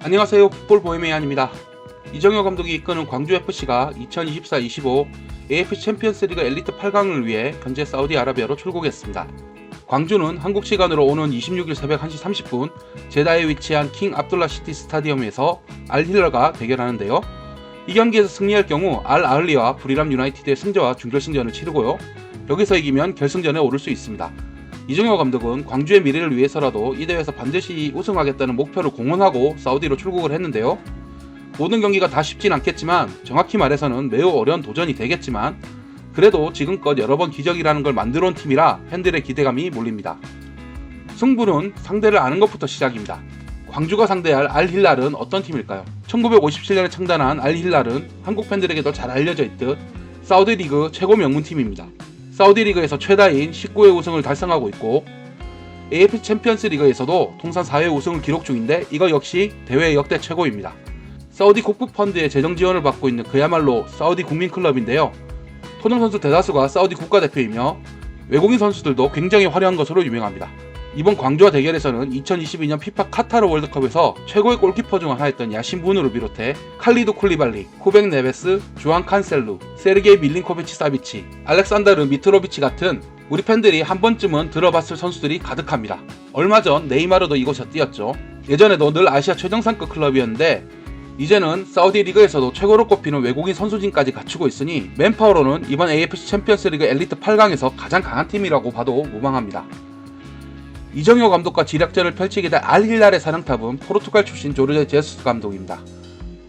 안녕하세요. 풋볼 보헤미안입니다. 이정효 감독이 이끄는 광주FC가 2024-25 AFC 챔피언스리그 엘리트 8강을 위해 현재 사우디아라비아로 출국했습니다. 광주는 한국 시간으로 오는 26일 새벽 1시 30분 제다에 위치한 킹 압둘라 시티 스타디움에서 알힐러가 대결하는데요. 이 경기에서 승리할 경우 알 아흘리와 부리람 유나이티드의 승자와 준결승전을 치르고요. 여기서 이기면 결승전에 오를 수 있습니다. 이정효 감독은 광주의 미래를 위해서라도 이 대회에서 반드시 우승하겠다는 목표를 공언하고 사우디로 출국을 했는데요. 모든 경기가 다 쉽진 않겠지만 정확히 말해서는 매우 어려운 도전이 되겠지만 그래도 지금껏 여러 번 기적이라는 걸 만들어온 팀이라 팬들의 기대감이 몰립니다. 승부는 상대를 아는 것부터 시작입니다. 광주가 상대할 알힐랄은 어떤 팀일까요? 1957년에 창단한 알힐랄은 한국 팬들에게도 잘 알려져 있듯 사우디 리그 최고 명문팀입니다. 사우디 리그에서 최다인 19회 우승을 달성하고 있고 AFC 챔피언스 리그에서도 통산 4회 우승을 기록 중인데 이거 역시 대회 역대 최고입니다. 사우디 국부 펀드의 재정 지원을 받고 있는 그야말로 사우디 국민 클럽인데요. 토종 선수 대다수가 사우디 국가대표이며 외국인 선수들도 굉장히 화려한 것으로 유명합니다. 이번 광주와 대결에서는 2022년 피파 카타르 월드컵에서 최고의 골키퍼 중 하나였던 야신 분우를 비롯해 칼리도 쿨리발리, 쿠벡 네베스, 주안 칸셀루, 세르게이 밀린코비치 사비치, 알렉산다르 미트로비치 같은 우리 팬들이 한 번쯤은 들어봤을 선수들이 가득합니다. 얼마 전 네이마르도 이곳에 뛰었죠. 예전에도 늘 아시아 최정상급 클럽이었는데 이제는 사우디 리그에서도 최고로 꼽히는 외국인 선수진까지 갖추고 있으니 맨파워로는 이번 AFC 챔피언스리그 엘리트 8강에서 가장 강한 팀이라고 봐도 무방합니다. 이정효 감독과 지략전을 펼치게 될 알힐랄의 사령탑은 포르투갈 출신 조르제 제수스 감독입니다.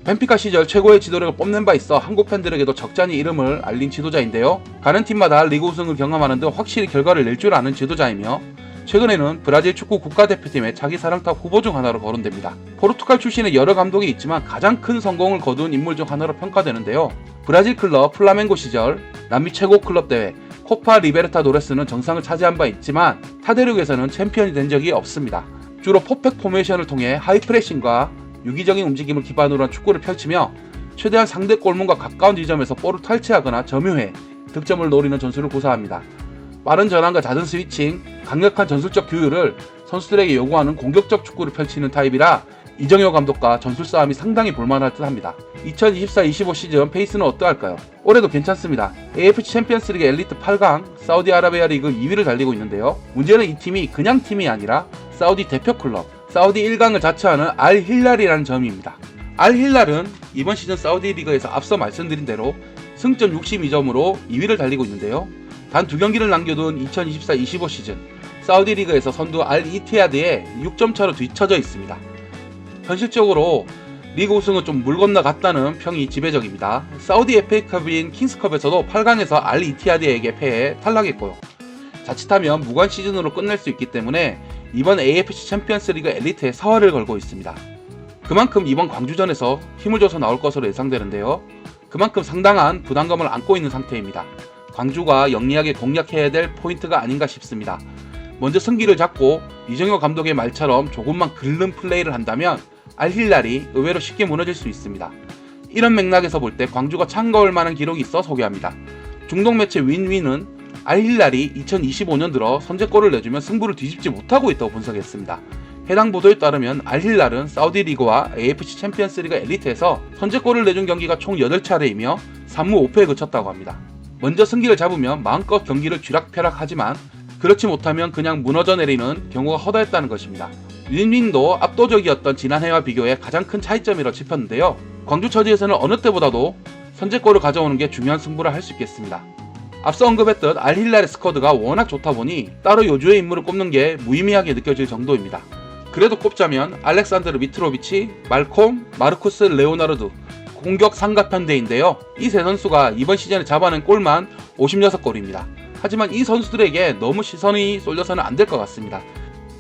벤피카 시절 최고의 지도력을 뽐낸 바 있어 한국 팬들에게도 적잖이 이름을 알린 지도자인데요. 가는 팀마다 리그 우승을 경험하는 등 확실히 결과를 낼 줄 아는 지도자이며 최근에는 브라질 축구 국가대표팀의 차기 사령탑 후보 중 하나로 거론됩니다. 포르투갈 출신의 여러 감독이 있지만 가장 큰 성공을 거둔 인물 중 하나로 평가되는데요. 브라질 클럽 플라멩고 시절 남미 최고 클럽 대회 코파 리베르타도레스는 정상을 차지한 바 있지만 타대륙에서는 챔피언이 된 적이 없습니다. 주로 포백 포메이션을 통해 하이프레싱과 유기적인 움직임을 기반으로 한 축구를 펼치며 최대한 상대 골문과 가까운 지점에서 볼을 탈취하거나 점유해 득점을 노리는 전술을 구사합니다. 빠른 전환과 잦은 스위칭, 강력한 전술적 규율을 선수들에게 요구하는 공격적 축구를 펼치는 타입이라 이정효 감독과 전술 싸움이 상당히 볼만할 듯합니다. 2024-25 시즌 페이스는 어떠할까요? 올해도 괜찮습니다. AFC 챔피언스리그 엘리트 8강 사우디아라비아 리그 2위를 달리고 있는데요. 문제는 이 팀이 그냥 팀이 아니라 사우디 대표 클럽, 사우디 1강을 자처하는 알힐랄이라는 점입니다. 알힐랄은 이번 시즌 사우디 리그에서 앞서 말씀드린 대로 승점 62점으로 2위를 달리고 있는데요. 단 2경기를 남겨둔 2024-25 시즌 사우디 리그에서 선두 알이티하드에 6점 차로 뒤처져 있습니다. 현실적으로 리그 우승은 좀 물 건너갔다는 평이 지배적입니다. 사우디 FA컵인 킹스컵에서도 8강에서 알이티하드에게 패해 탈락했고요. 자칫하면 무관 시즌으로 끝낼 수 있기 때문에 이번 AFC 챔피언스리그 엘리트에 사활을 걸고 있습니다. 그만큼 이번 광주전에서 힘을 줘서 나올 것으로 예상되는데요. 그만큼 상당한 부담감을 안고 있는 상태입니다. 광주가 영리하게 공략해야 될 포인트가 아닌가 싶습니다. 먼저 승기를 잡고 이정효 감독의 말처럼 조금만 긁는 플레이를 한다면 알힐랄이 의외로 쉽게 무너질 수 있습니다. 이런 맥락에서 볼 때 광주가 참고할 만한 기록이 있어 소개합니다. 중동 매체 윈윈은 알힐랄이 2025년 들어 선제골을 내주면 승부를 뒤집지 못하고 있다고 분석했습니다. 해당 보도에 따르면 알힐랄은 사우디 리그와 AFC 챔피언스리그 엘리트에서 선제골을 내준 경기가 총 8차례이며 3무 5패에 그쳤다고 합니다. 먼저 승기를 잡으면 마음껏 경기를 쥐락펴락하지만 그렇지 못하면 그냥 무너져 내리는 경우가 허다했다는 것입니다. 윈윈도 압도적이었던 지난해와 비교해 가장 큰 차이점이라고 짚었는데요. 광주 처지에서는 어느 때보다도 선제골을 가져오는 게 중요한 승부라 할 수 있겠습니다. 앞서 언급했던 알힐랄의 스쿼드가 워낙 좋다 보니 따로 요주의 인물을 꼽는 게 무의미하게 느껴질 정도입니다. 그래도 꼽자면 알렉산드르 미트로비치, 말콤, 마르쿠스 레오나르두 공격 삼각편대인데요. 이 세 선수가 이번 시즌에 잡아낸 골만 56골입니다. 하지만 이 선수들에게 너무 시선이 쏠려서는 안 될 것 같습니다.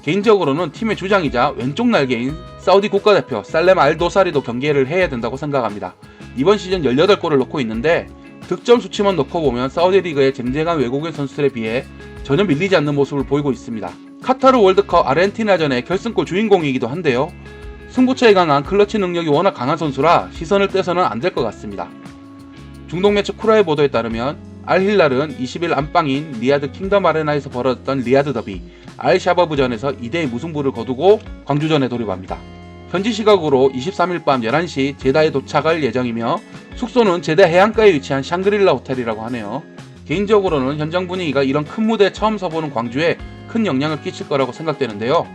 개인적으로는 팀의 주장이자 왼쪽 날개인 사우디 국가대표 살렘 알도사리도 경계를 해야 된다고 생각합니다. 이번 시즌 18골을 넣고 있는데 득점 수치만 놓고 보면 사우디 리그의 쟁쟁한 외국인 선수들에 비해 전혀 밀리지 않는 모습을 보이고 있습니다. 카타르 월드컵 아르헨티나전의 결승골 주인공이기도 한데요. 승부처에 강한 클러치 능력이 워낙 강한 선수라 시선을 떼서는 안 될 것 같습니다. 중동 매체 쿠라의 보도에 따르면 알힐랄은 20일 안방인 리야드 킹덤 아레나에서 벌어졌던 리야드 더비 알샤바브전에서 2대2 무승부를 거두고 광주전에 돌입합니다. 현지 시각으로 23일 밤 11시 제다에 도착할 예정이며 숙소는 제다 해안가에 위치한 샹그릴라 호텔이라고 하네요. 개인적으로는 현장 분위기가 이런 큰 무대에 처음 서보는 광주에 큰 영향을 끼칠 거라고 생각되는데요.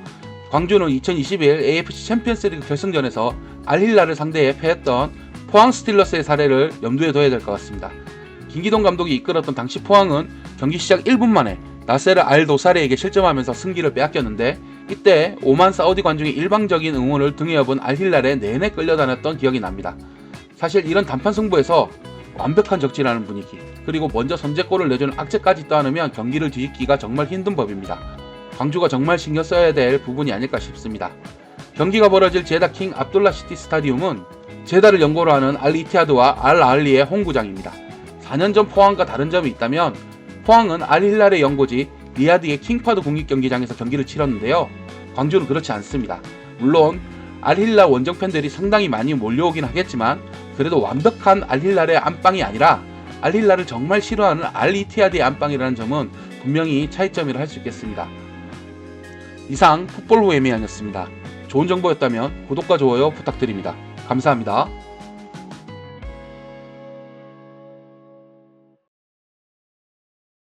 광주는 2021 AFC 챔피언스리그 결승전에서 알힐라를 상대해 패했던 포항 스틸러스의 사례를 염두에 둬야 될 것 같습니다. 김기동 감독이 이끌었던 당시 포항은 경기 시작 1분 만에 나세르 알 도사리에게 실점하면서 승기를 빼앗겼는데, 이때 5만 사우디 관중의 일방적인 응원을 등에 업은 알힐랄에 내내 끌려다녔던 기억이 납니다. 사실 이런 단판 승부에서 완벽한 적지라는 분위기, 그리고 먼저 선제골을 내주는 악재까지 떠안으면 경기를 뒤집기가 정말 힘든 법입니다. 광주가 정말 신경 써야 될 부분이 아닐까 싶습니다. 경기가 벌어질 제다 킹 압둘라 시티 스타디움은 제다를 연고로 하는 알 이티하드와 알 아흘리의 홈구장입니다. 4년 전 포항과 다른 점이 있다면, 포항은 알힐랄의 연고지 리야드의 킹파드 국립경기장에서 경기를 치렀는데요. 광주는 그렇지 않습니다. 물론 알힐랄 원정 팬들이 상당히 많이 몰려오긴 하겠지만, 그래도 완벽한 알힐랄의 안방이 아니라 알힐랄을 정말 싫어하는 알 이티하드의 안방이라는 점은 분명히 차이점이라 할 수 있겠습니다. 이상 풋볼 후 예매양이었습니다. 좋은 정보였다면 구독과 좋아요 부탁드립니다. 감사합니다.